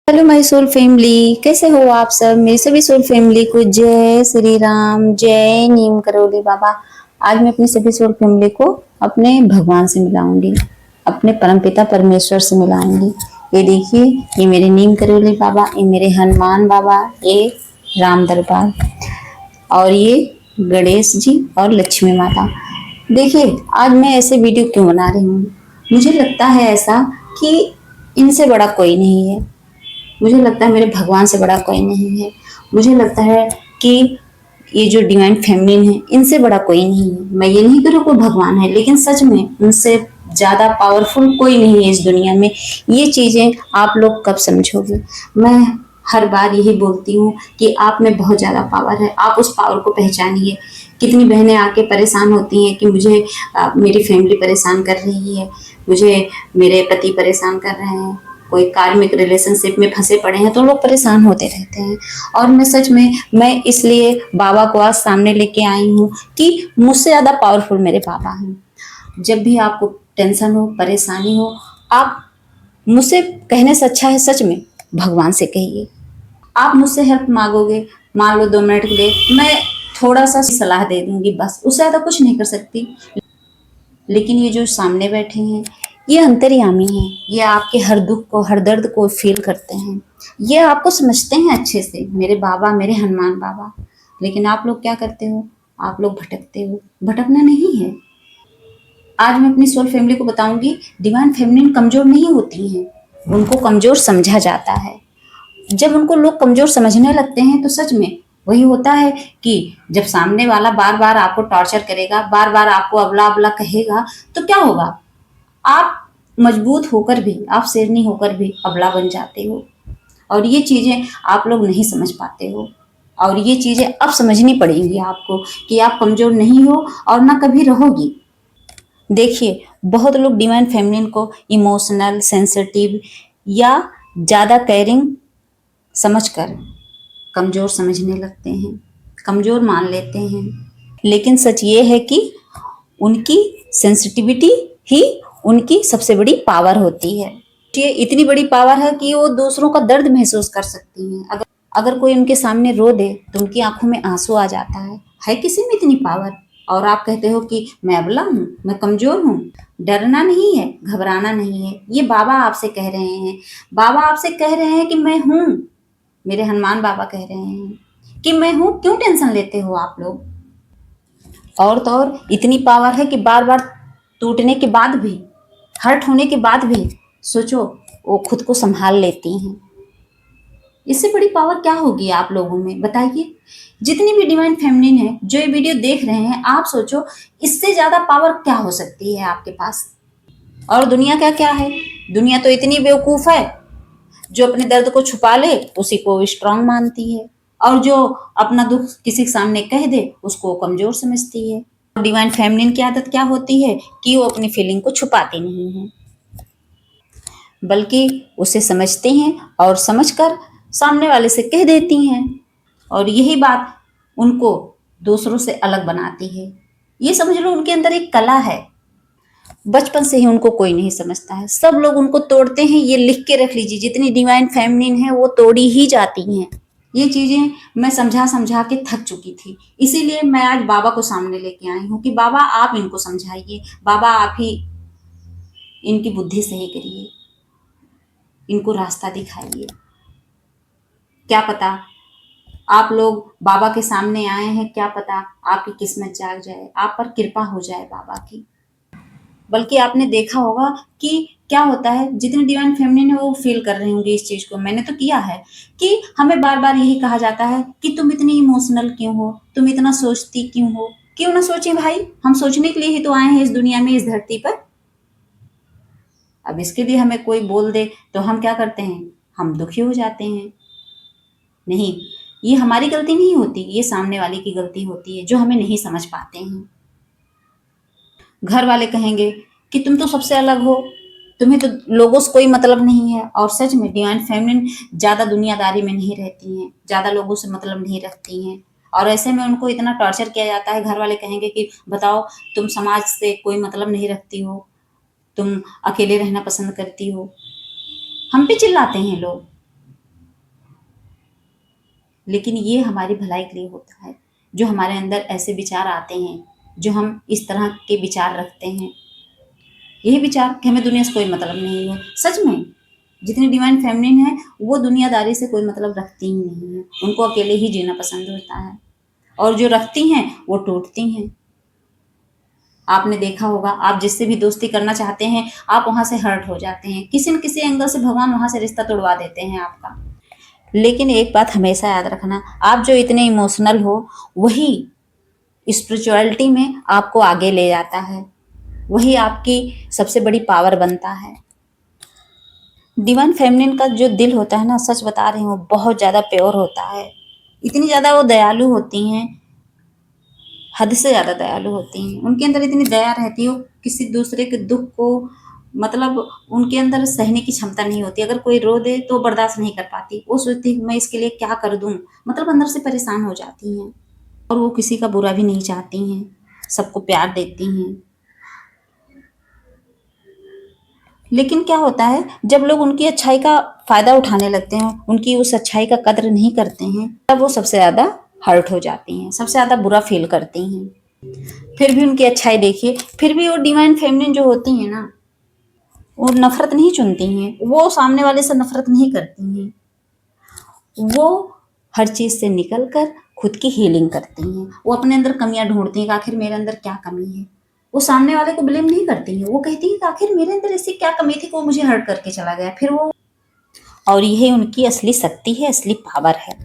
Hello my soul family, कैसे हो आप सब। मेरी सभी सोल फैमिली को जय श्री राम, जय नीम करोली बाबा। आज मैं अपनी सभी सोल फैमिली को अपने भगवान से मिलाऊंगी, अपने परमपिता परमेश्वर से मिलाऊंगी। ये देखिए, ये मेरे नीम करोली बाबा, ये मेरे हनुमान बाबा, ये राम दरबार और ये गणेश जी और लक्ष्मी माता। देखिए, आज मैं ऐसे वीडियो क्यों बना रही हूँ। मुझे लगता है ऐसा कि इनसे बड़ा कोई नहीं है। मुझे लगता है मेरे भगवान से बड़ा कोई नहीं है। मुझे लगता है कि ये जो डिवाइन फेमिनिन है, इनसे बड़ा कोई नहीं है। मैं ये नहीं कह रही कोई भगवान है, लेकिन सच में उनसे ज्यादा पावरफुल कोई नहीं है इस दुनिया में। ये चीजें आप लोग कब समझोगे। मैं हर बार यही बोलती हूँ कि आप में बहुत ज्यादा पावर है, आप उस पावर को पहचानिए। कितनी बहनें आके परेशान होती हैं कि मुझे मेरी फैमिली परेशान कर रही है, मुझे मेरे पति परेशान कर रहे हैं, कोई कार्मिक रिलेशनशिप में फंसे पड़े हैं, तो लोग परेशान होते रहते हैं। और मैं सच में मैं इसलिए बाबा को आज सामने लेके आई हूँ कि मुझसे ज्यादा पावरफुल मेरे बाबा हैं। जब भी आपको टेंशन हो, परेशानी हो, आप मुझसे कहने से अच्छा है सच में भगवान से कहिए। आप मुझसे हेल्प मांगोगे, मान लो 2 मिनट के लिए, मैं थोड़ा सा सलाह दे दूंगी, बस उससे ज्यादा कुछ नहीं कर सकती। लेकिन ये जो सामने बैठे हैं, ये अंतर्यामी हैं। ये आपके हर दुख को, हर दर्द को फील करते हैं। ये आपको समझते हैं अच्छे से, मेरे बाबा, मेरे हनुमान बाबा। लेकिन आप लोग क्या करते हो, आप लोग भटकते हो। भटकना नहीं है। आज मैं अपनी सोल फैमिली को बताऊंगी, डिवाइन फेमिनिन कमजोर नहीं होती हैं, उनको कमजोर समझा जाता है। जब उनको लोग कमजोर समझने लगते हैं तो सच में वही होता है कि जब सामने वाला बार बार आपको टॉर्चर करेगा, बार बार आपको अबला अबला कहेगा, तो क्या होगा। आप मजबूत होकर भी, आप शेरनी होकर भी अबला बन जाते हो। और ये चीजें आप लोग नहीं समझ पाते हो। और ये चीजें अब समझनी पड़ेंगी आपको कि आप कमजोर नहीं हो और ना कभी रहोगी। देखिए, बहुत लोग डिवाइन फेमिनिन को इमोशनल, सेंसिटिव या ज्यादा केयरिंग समझकर कमजोर समझने लगते हैं, कमजोर मान लेते हैं। लेकिन सच ये है कि उनकी सेंसिटिविटी ही उनकी सबसे बड़ी पावर होती है। ये इतनी बड़ी पावर है कि वो दूसरों का दर्द महसूस कर सकती हैं। अगर अगर कोई उनके सामने रो दे तो उनकी आंखों में आंसू आ जाता है किसी में इतनी पावर। और आप कहते हो कि मैं अबला हूँ, मैं कमजोर हूँ। डरना नहीं है, घबराना नहीं है। ये बाबा आपसे कह रहे हैं। बाबा आपसे कह रहे हैं कि मैं हूँ। मेरे हनुमान बाबा कह रहे हैं कि मैं हूं। क्यों टेंशन लेते हो आप लोग। और तो और इतनी पावर है कि बार बार टूटने के बाद भी, हर्ट होने के बाद भी सोचो, वो खुद को संभाल लेती हैं। इससे बड़ी पावर क्या होगी आप लोगों में, बताइए। जितनी भी डिवाइन फेमिनिन है जो ये वीडियो देख रहे हैं, आप सोचो इससे ज्यादा पावर क्या हो सकती है आपके पास। और दुनिया क्या क्या है। दुनिया तो इतनी बेवकूफ है, जो अपने दर्द को छुपा ले उसी को स्ट्रांग मानती है, और जो अपना दुख किसी के सामने कह दे उसको कमजोर समझती है। डिवाइन फेमिनिन की आदत क्या होती है कि वो अपनी फीलिंग को छुपाते नहीं है, बल्कि उसे समझते हैं और समझकर सामने वाले से कह देती हैं। और यही बात उनको दूसरों से अलग बनाती है। ये समझ लो उनके अंदर एक कला है। बचपन से ही उनको कोई नहीं समझता है, सब लोग उनको तोड़ते हैं। ये लिख के रख लीजिए, जितनी डिवाइन फेमिनिन है वो तोड़ी ही जाती हैं। ये चीजें मैं समझा समझा के थक चुकी थी। इसीलिए मैं आज बाबा को सामने लेके आई हूँ कि बाबा आप इनको समझाइए, बाबा आप ही इनकी बुद्धि सही करिए, इनको रास्ता दिखाइए। क्या पता आप लोग बाबा के सामने आए हैं, क्या पता आपकी किस्मत जाग जाए, आप पर कृपा हो जाए बाबा की। बल्कि आपने देखा होगा कि क्या होता है, जितने डिवाइन फेमिनिन है वो फील कर रहे होंगे इस चीज को। मैंने तो किया है कि हमें बार बार यही कहा जाता है कि तुम इतनी इमोशनल क्यों हो, तुम इतना सोचती क्यों हो। क्यों ना सोचे भाई, हम सोचने के लिए ही तो आए हैं इस दुनिया में, इस धरती पर। अब इसके लिए हमें कोई बोल दे तो हम क्या करते हैं, हम दुखी हो जाते हैं। नहीं, ये हमारी गलती नहीं होती, ये सामने वाले की गलती होती है जो हमें नहीं समझ पाते हैं। घर वाले कहेंगे कि तुम तो सबसे अलग हो, तुम्हें तो लोगों से कोई मतलब नहीं है। और सच में डिवाइन फेमिनिन ज्यादा दुनियादारी में नहीं रहती हैं, ज्यादा लोगों से मतलब नहीं रखती हैं। और ऐसे में उनको इतना टॉर्चर किया जाता है। घर वाले कहेंगे कि बताओ, तुम समाज से कोई मतलब नहीं रखती हो, तुम अकेले रहना पसंद करती हो। हम पे चिल्लाते हैं लोग। लेकिन ये हमारी भलाई के लिए होता है। जो हमारे अंदर ऐसे विचार आते हैं, जो हम इस तरह के विचार रखते हैं, यही विचार कि हमें दुनिया से कोई मतलब नहीं है। सच में जितनी डिवाइन फेमिनिन है वो दुनियादारी से कोई मतलब रखती ही नहीं है, उनको अकेले ही जीना पसंद होता है। और जो रखती हैं वो टूटती हैं। आपने देखा होगा, आप जिससे भी दोस्ती करना चाहते हैं आप वहां से हर्ट हो जाते हैं, किसी न किसी एंगल से भगवान वहां से रिश्ता तोड़वा देते हैं आपका। लेकिन एक बात हमेशा याद रखना, आप जो इतने इमोशनल हो वही स्पिरिचुअलिटी में आपको आगे ले जाता है, वही आपकी सबसे बड़ी पावर बनता है। डिवाइन फेमिनिन का जो दिल होता है ना, सच बता रही हूँ, बहुत ज़्यादा प्योर होता है। इतनी ज़्यादा वो दयालु होती हैं, हद से ज़्यादा दयालु होती हैं। उनके अंदर इतनी दया रहती है, किसी दूसरे के दुख को मतलब उनके अंदर सहने की क्षमता नहीं होती। अगर कोई रो दे तो बर्दाश्त नहीं कर पाती, वो सोचती है मैं इसके लिए क्या कर दूँ, मतलब अंदर से परेशान हो जाती हैं। और वो किसी का बुरा भी नहीं चाहती हैं, सबको प्यार देती हैं। लेकिन क्या होता है, जब लोग उनकी अच्छाई का फायदा उठाने लगते हैं, उनकी उस अच्छाई का कद्र नहीं करते हैं, तब वो सबसे ज्यादा हर्ट हो जाती हैं, सबसे ज्यादा बुरा फील करती हैं। फिर भी उनकी अच्छाई देखिए, फिर भी वो डिवाइन फेमिनिन जो होती हैं ना, वो नफरत नहीं चुनती हैं, वो सामने वाले से नफरत नहीं करती हैं, वो हर चीज से निकल कर खुद की हीलिंग करती हैं। वो अपने अंदर कमियां ढूंढती हैं कि आखिर मेरे अंदर क्या कमी है। वो सामने वाले को ब्लेम नहीं करती हैं, वो कहती हैं कि आखिर मेरे अंदर ऐसी क्या कमी थी कि वो मुझे हर्ट करके चला गया। फिर वो, और यही उनकी असली शक्ति है, असली पावर है।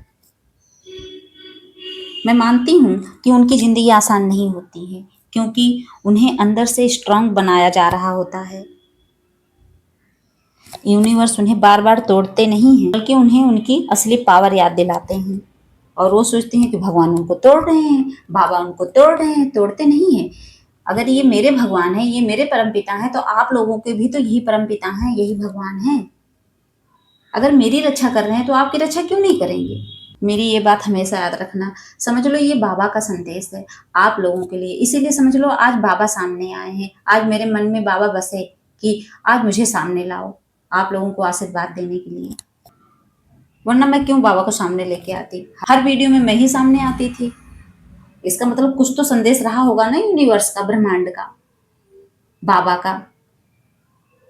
मैं मानती हूँ कि उनकी जिंदगी आसान नहीं होती है, क्योंकि उन्हें अंदर से स्ट्रांग बनाया जा रहा होता है। यूनिवर्स उन्हें बार बार तोड़ते नहीं हैं, बल्कि उन्हें उनकी असली पावर याद दिलाते हैं। और वो सोचते हैं कि भगवान उनको तोड़ रहे हैं, बाबा उनको तोड़ रहे हैं, तोड़ते नहीं हैं। अगर ये मेरे भगवान हैं, ये मेरे परमपिता हैं, तो आप लोगों के भी तो यही परमपिता हैं, यही भगवान हैं। अगर मेरी रक्षा कर रहे हैं तो आपकी रक्षा क्यों नहीं करेंगे। मेरी ये बात हमेशा याद रखना। समझ लो ये बाबा का संदेश है आप लोगों के लिए, इसीलिए समझ लो आज बाबा सामने आए हैं, आज मेरे मन में बाबा बसे कि आज मुझे सामने लाओ आप लोगों को आशीर्वाद देने के लिए। वरना मैं क्यों बाबा को सामने लेके आती, हर वीडियो में मैं ही सामने आती थी। इसका मतलब कुछ तो संदेश रहा होगा ना यूनिवर्स का, ब्रह्मांड का, बाबा का,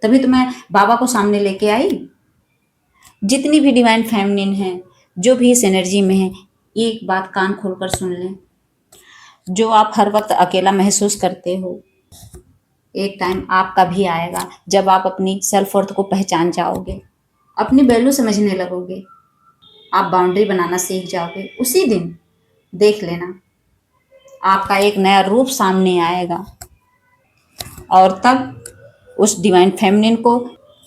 तभी तो मैं बाबा को सामने लेके आई। जितनी भी डिवाइन फेमिनिन है, जो भी इस एनर्जी में है, एक बात कान खोलकर सुन लें। जो आप हर वक्त अकेला महसूस करते हो, एक टाइम आपका भी आएगा जब आप अपनी सेल्फ वर्थ को पहचान जाओगे, अपनी वैल्यू समझने लगोगे, आप बाउंड्री बनाना सीख जाओगे। उसी दिन देख लेना आपका एक नया रूप सामने आएगा। और तब उस डिवाइन फेमिनिन को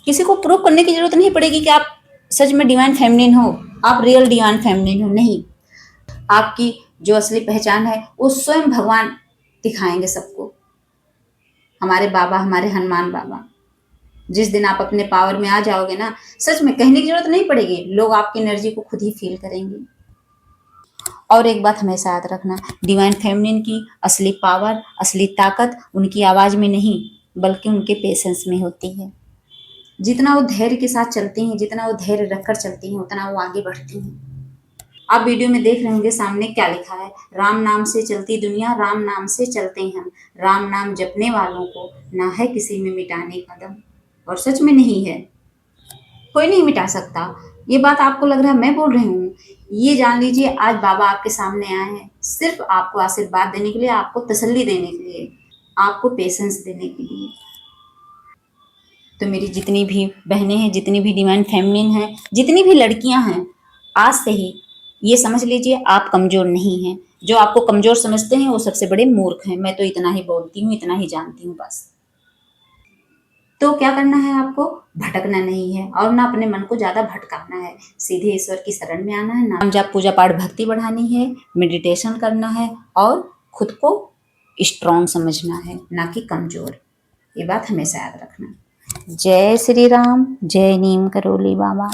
किसी को प्रूव करने की जरूरत नहीं पड़ेगी कि आप सच में डिवाइन फेमिनिन हो, आप रियल डिवाइन फेमिनिन हो। नहीं, आपकी जो असली पहचान है वो स्वयं भगवान दिखाएंगे सबको, हमारे बाबा, हमारे हनुमान बाबा। जिस दिन आप अपने पावर में आ जाओगे ना, सच में कहने की जरूरत नहीं पड़ेगी, लोग आपकी एनर्जी को खुद ही फील करेंगे। और एक बात हमेशा याद रखना, डिवाइन फेमिनिन की असली पावर, असली ताकत उनकी आवाज में नहीं बल्कि उनके पेशेंस में होती है। जितना वो धैर्य के साथ चलती हैं, जितना वो धैर्य रखकर चलती हैं, उतना वो आगे बढ़ती हैं। आप वीडियो में देख रहे होंगे सामने क्या लिखा है, राम नाम से चलती दुनिया, राम नाम से चलते हम, राम नाम जपने वालों को ना है किसी में मिटाने का दम। और सच में नहीं है, कोई नहीं मिटा सकता। ये बात आपको लग रहा है मैं बोल रही हूँ, ये जान लीजिए आज बाबा आपके सामने आए हैं सिर्फ आपको आशीर्वाद देने के लिए, आपको तसल्ली देने के लिए, आपको पेशेंस देने के लिए। तो मेरी जितनी भी बहनें हैं, जितनी भी डिवाइन फेमिनिन हैं, जितनी भी लड़कियां हैं, आज से ही ये समझ लीजिए आप कमजोर नहीं हैं। जो आपको कमजोर समझते हैं वो सबसे बड़े मूर्ख हैं। मैं तो इतना ही बोलती हूँ, इतना ही जानती हूँ बस। तो क्या करना है आपको, भटकना नहीं है और ना अपने मन को ज्यादा भटकाना है, सीधे ईश्वर की शरण में आना है, नाम जाप पूजा पाठ भक्ति बढ़ानी है, मेडिटेशन करना है और खुद को स्ट्रांग समझना है, ना कि कमजोर। ये बात हमेशा याद रखना। जय श्री राम, जय नीम करोली बाबा।